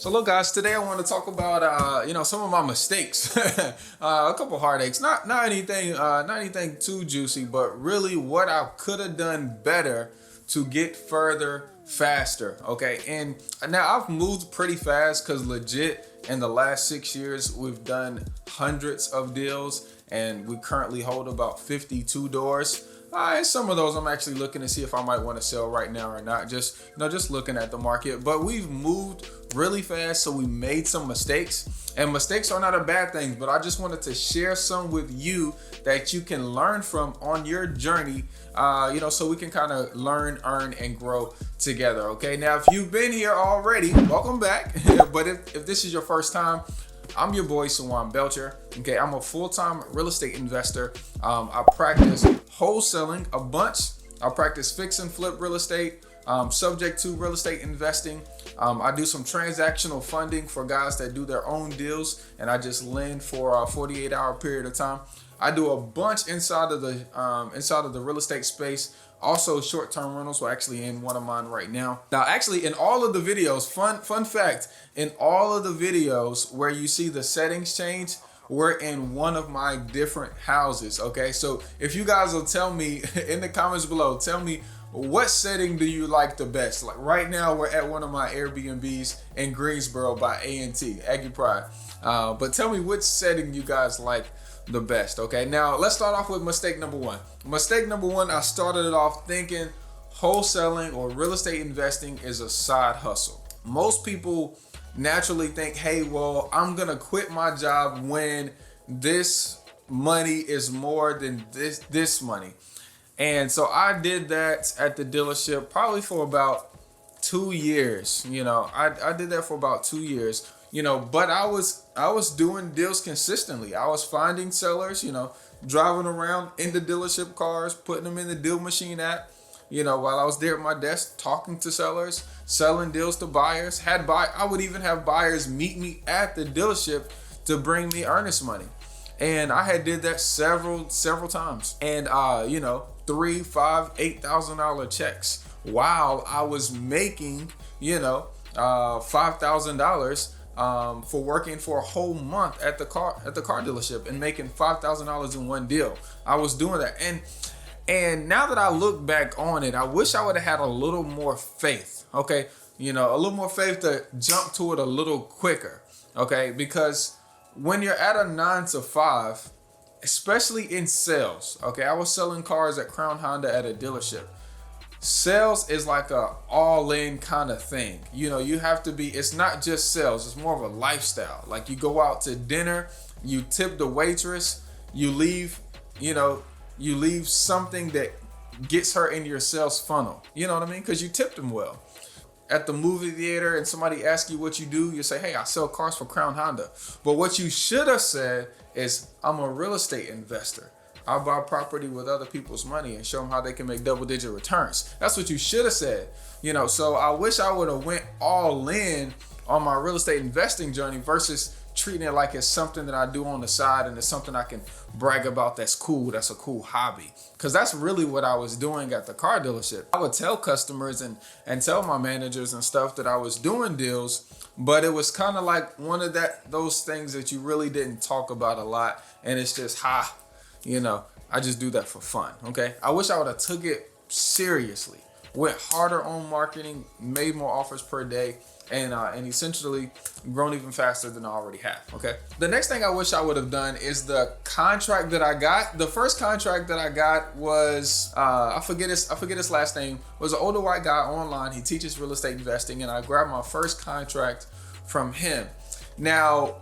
So look, guys, today I want to talk about some of my mistakes, a couple heartaches, not anything too juicy, but really what I could have done better to get further faster. Okay, and now I've moved pretty fast because legit in the last 6 years we've done hundreds of deals, and we currently hold about 52 doors. And some of those I'm actually looking to see if I might want to sell right now or not. Just looking at the market. But we've moved really fast, so we made some mistakes. And mistakes are not a bad thing, but I just wanted to share some with you that you can learn from on your journey. So we can kind of learn, earn, and grow together. Okay. Now, if you've been here already, welcome back. But if this is your first time, I'm your boy, Sawan Belcher. Okay, I'm a full-time real estate investor. I practice wholesaling a bunch. I practice fix and flip real estate, subject to real estate investing. I do some transactional funding for guys that do their own deals, and I just lend for a 48-hour period of time. I do a bunch inside of the real estate space. Also, short-term rentals. We're actually in one of mine right now. Now, actually, in all of the videos, fun fact, in all of the videos where you see the settings change, we're in one of my different houses. Okay, so if you guys will tell me in the comments below, tell me what setting do you like the best. Like right now, we're at one of my Airbnbs in Greensboro by A&T, Aggie Pride. But tell me which setting you guys like the best. Okay, now let's start off with mistake number one. Mistake number one, I started it off thinking wholesaling or real estate investing is a side hustle. Most people naturally think, hey, well, I'm gonna quit my job when this money is more than this money. And so I did that at the dealership probably for about 2 years. I did that for about 2 years. But I was doing deals consistently. I was finding sellers, driving around in the dealership cars, putting them in the deal machine app, while I was there at my desk talking to sellers, selling deals to buyers. I would even have buyers meet me at the dealership to bring me earnest money. And I had did that several times. And $3,000, $5,000, $8,000 checks while I was making, $5,000 for working for a whole month at the car dealership and making $5,000 in one deal. I was doing that, and now that I look back on it, I wish I would have had a little more faith. Okay, a little more faith to jump to it a little quicker. Okay, because when you're at a 9 to 5, especially in sales. Okay, I was selling cars at Crown Honda at a dealership. Sales is like a all-in kind of thing. You have to be, it's not just sales, it's more of a lifestyle. Like you go out to dinner, you tip the waitress, you leave something that gets her in your sales funnel. You know what I mean? Because you tipped them well. At the movie theater and somebody asks you what you do, you say, hey, I sell cars for Crown Honda. But what you should have said is, I'm a real estate investor. I buy property with other people's money and show them how they can make double-digit returns. That's what you should have said. So I wish I would have went all in on my real estate investing journey versus treating it like it's something that I do on the side and it's something I can brag about that's cool, that's a cool hobby. Because that's really what I was doing at the car dealership. I would tell customers and tell my managers and stuff that I was doing deals, but it was kind of like one of those things that you really didn't talk about a lot, and it's just I just do that for fun. Okay, I wish I would have took it seriously, went harder on marketing, made more offers per day, and essentially grown even faster than I already have. Okay, the next thing I wish I would have done is the contract that I got. The first contract that I got was I forget his last name. It was an older white guy online. He teaches real estate investing, and I grabbed my first contract from him. Now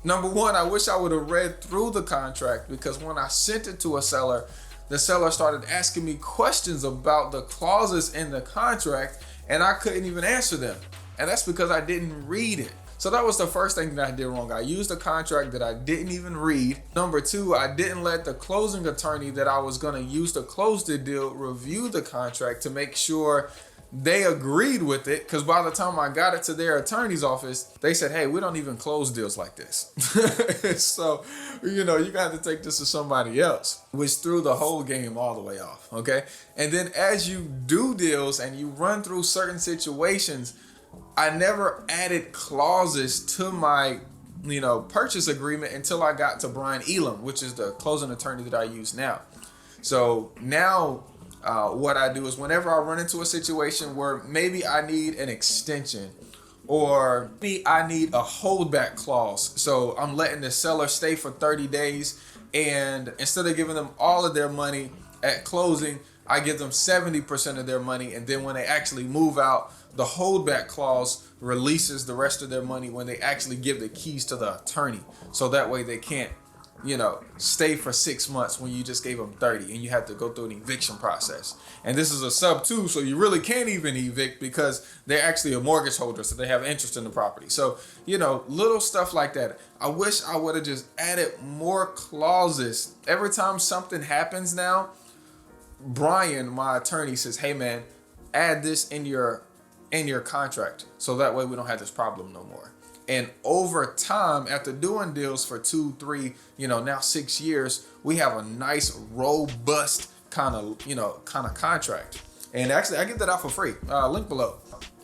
Number one, I wish I would have read through the contract, because when I sent it to a seller, the seller started asking me questions about the clauses in the contract, and I couldn't even answer them. And that's because I didn't read it. So that was the first thing that I did wrong. I used a contract that I didn't even read. Number two, I didn't let the closing attorney that I was going to use to close the deal review the contract to make sure they agreed with it, because by the time I got it to their attorney's office, they said, hey, we don't even close deals like this. So, you got to take this to somebody else, which threw the whole game all the way off. Okay. And then as you do deals and you run through certain situations, I never added clauses to my purchase agreement until I got to Brian Elam, which is the closing attorney that I use now. So now what I do is whenever I run into a situation where maybe I need an extension or maybe I need a holdback clause, so I'm letting the seller stay for 30 days, and instead of giving them all of their money at closing, I give them 70% of their money, and then when they actually move out, the holdback clause releases the rest of their money when they actually give the keys to the attorney. So that way they can't, stay for 6 months when you just gave them 30 and you have to go through an eviction process. And this is a sub 2, so you really can't even evict because they're actually a mortgage holder, so they have interest in the property. So, little stuff like that. I wish I would have just added more clauses. Every time something happens now, Brian, my attorney, says, hey man, add this in your contract, so that way we don't have this problem no more. And over time, after doing deals for 2, 3, now 6 years, we have a nice, robust kind of contract. And actually, I give that out for free. Link below.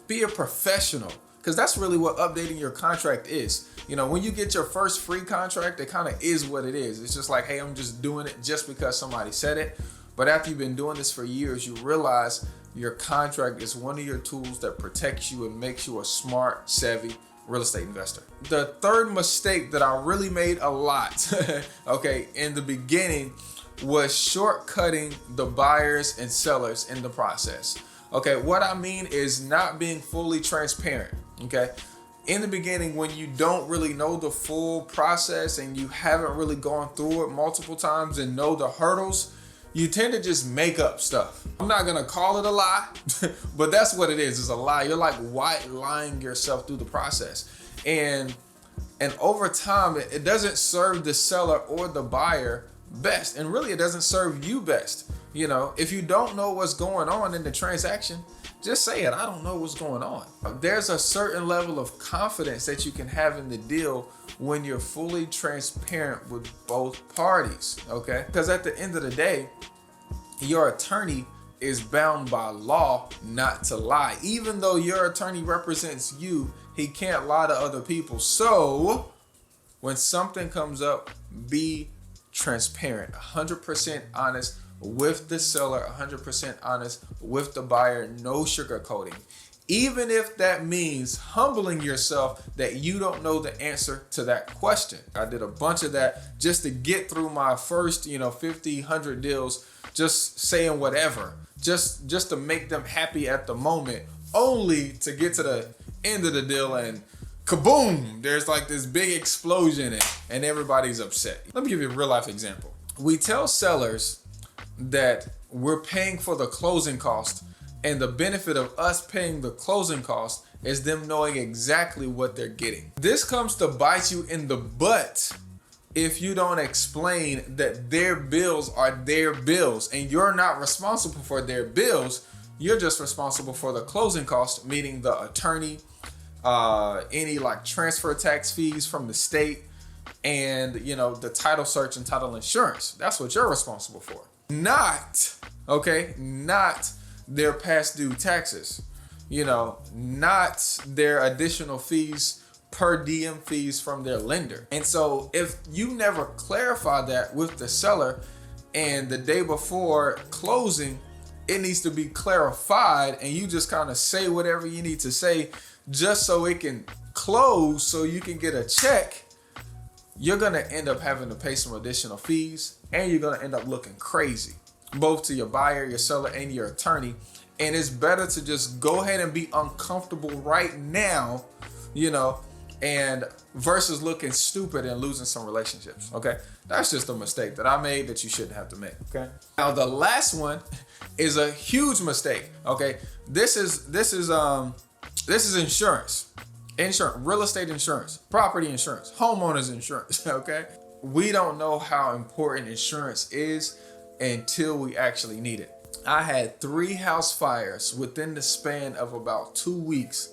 Be a professional, because that's really what updating your contract is. When you get your first free contract, it kind of is what it is. It's just like, hey, I'm just doing it just because somebody said it. But after you've been doing this for years, you realize your contract is one of your tools that protects you and makes you a smart, savvy real estate investor. The third mistake that I really made a lot, in the beginning, was shortcutting the buyers and sellers in the process. What I mean is not being fully transparent. In the beginning, when you don't really know the full process and you haven't really gone through it multiple times and know the hurdles, you tend to just make up stuff. I'm not gonna call it a lie, but that's what it is. It's a lie. You're like white lying yourself through the process. And over time, it doesn't serve the seller or the buyer best. And really, it doesn't serve you best. If you don't know what's going on in the transaction, just say it. I don't know what's going on. There's a certain level of confidence that you can have in the deal when you're fully transparent with both parties, Because at the end of the day, your attorney is bound by law not to lie. Even though your attorney represents you, he can't lie to other people. So when something comes up, be transparent, 100% honest with the seller, 100% honest with the buyer, no sugarcoating. Even if that means humbling yourself that you don't know the answer to that question. I did a bunch of that just to get through my first, 50, 100 deals, just saying whatever, just to make them happy at the moment, only to get to the end of the deal and kaboom, there's like this big explosion and everybody's upset. Let me give you a real life example. We tell sellers that we're paying for the closing cost, and the benefit of us paying the closing cost is them knowing exactly what they're getting. This comes to bite you in the butt if you don't explain that their bills are their bills and you're not responsible for their bills. You're just responsible for the closing cost, meaning the attorney, any like transfer tax fees from the state, and the title search and title insurance. That's what you're responsible for. Not their past due taxes, not their additional fees, per diem fees from their lender. And so if you never clarify that with the seller, and the day before closing, it needs to be clarified, and you just kind of say whatever you need to say just so it can close so you can get a check, you're going to end up having to pay some additional fees, and you're going to end up looking crazy, both to your buyer, your seller, and your attorney. And it's better to just go ahead and be uncomfortable right now, and versus looking stupid and losing some relationships. That's just a mistake that I made that you shouldn't have to make. Now the last one is a huge mistake. This is insurance, real estate insurance, property insurance, homeowners insurance. We don't know how important insurance is until we actually need it. I had 3 house fires within the span of about 2 weeks.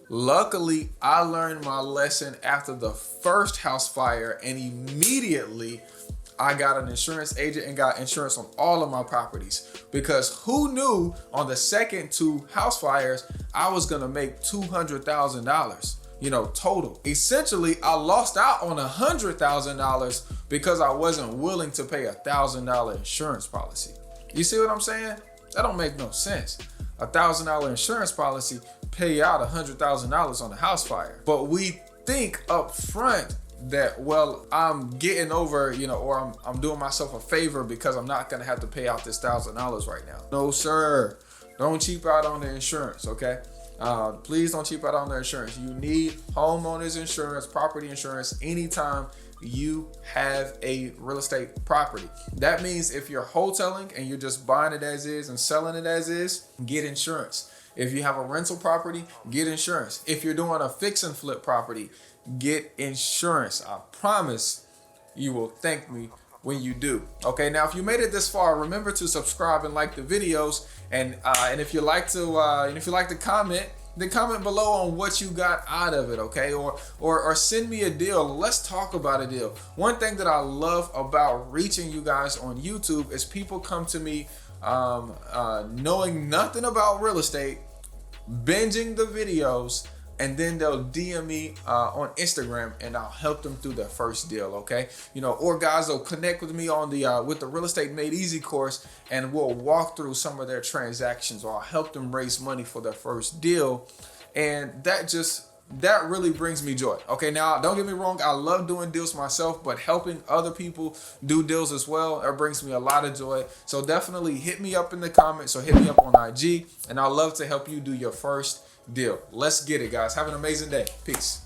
Luckily, I learned my lesson after the first house fire, and immediately I got an insurance agent and got insurance on all of my properties, because who knew on the second 2 house fires I was gonna make $200,000, total. Essentially, I lost out on $100,000 because I wasn't willing to pay $1,000 insurance policy. You see what I'm saying? That don't make no sense. $1,000 insurance policy pay out $100,000 on a house fire, but we think up front that, well, I'm getting over, or I'm doing myself a favor because I'm not gonna have to pay out this $1,000 right now. No, sir. Don't cheap out on the insurance, okay? Please don't cheap out on the insurance. You need homeowners insurance, property insurance anytime you have a real estate property. That means if you're wholesaling and you're just buying it as is and selling it as is, get insurance. If you have a rental property, get insurance. If you're doing a fix and flip property, get insurance. I promise you will thank me when you do. Okay, now if you made it this far, remember to subscribe and like the videos, and if you like to comment, then comment below on what you got out of it, okay? Or send me a deal. Let's talk about a deal. One thing that I love about reaching you guys on YouTube is people come to me knowing nothing about real estate, binging the videos, and then they'll DM me on Instagram, and I'll help them through their first deal, okay? Or guys will connect with me on the with the Real Estate Made Easy course, and we'll walk through some of their transactions, or I'll help them raise money for their first deal, and that really brings me joy. Okay, now don't get me wrong, I love doing deals myself, but helping other people do deals as well, that brings me a lot of joy. So definitely hit me up in the comments or hit me up on IG, and I'd love to help you do your first deal. Let's get it, guys. Have an amazing day. Peace.